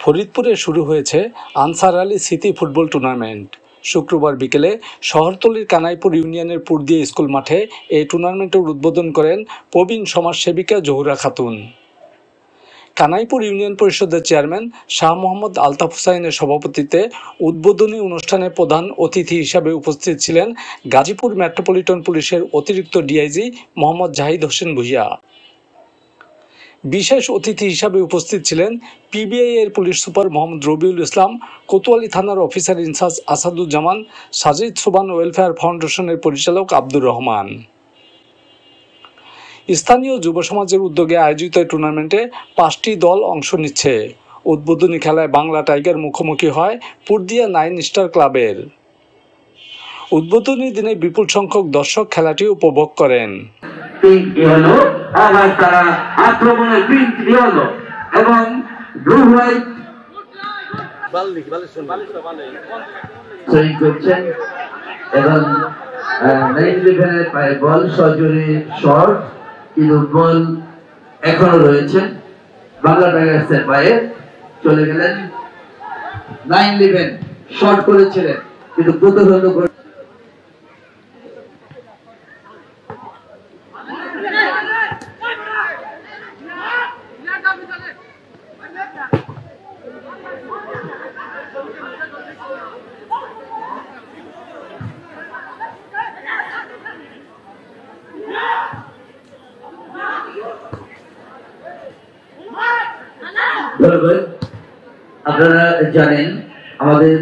ফরিদপুরে শুরু হয়েছে আনসার আলী স্মৃতি ফুটবল টুর্নামেন্ট। শুক্রবার বিকেলে শহরতলির কানাইপুর ইউনিয়নের পুরদিয়া স্কুল মাঠে এই টুর্নামেন্টের উদ্বোধন করেন প্রবীণ সমাজসেবিকা জহুরা খাতুন। কানাইপুর ইউনিয়ন পরিষদের চেয়ারম্যান শাহ মোহাম্মদ আলতাফ হুসাইনের সভাপতিত্বে উদ্বোধনী অনুষ্ঠানে প্রধান অতিথি হিসাবে উপস্থিত ছিলেন গাজীপুর মেট্রোপলিটন পুলিশের অতিরিক্ত ডিআইজি মোহাম্মদ জাহিদ হোসেন ভূঁইয়া। বিশেষ অতিথি হিসাবে উপস্থিত ছিলেন পিবিআই এর পুলিশ সুপার মোহাম্মদ রবিউল ইসলাম, কোতোয়ালি থানার অফিসার ইনচার্জ আসাদুজ্জামান, সাজিদ সোবান ওয়েলফেয়ার ফাউন্ডেশনের পরিচালক আব্দুর রহমান। স্থানীয় যুব সমাজের উদ্যোগে আয়োজিত এই টুর্নামেন্টে 5টি দল অংশ নিচ্ছে। উদ্বোধনী খেলায় বাংলা টাইগার মুখোমুখি হয় পুরদিয়া 9 স্টার ক্লাবের। উদ্বোধনী দিনে বিপুল সংখ্যক দর্শক খেলাটি উপভোগ করেন। বল এখনো রয়েছে, বাংলা টাইগার্সের পায়ে চলে গেলেন। 9-11 শট করেছিলেন কিন্তু প্রতিহত করে আপনারা জানেন আমাদের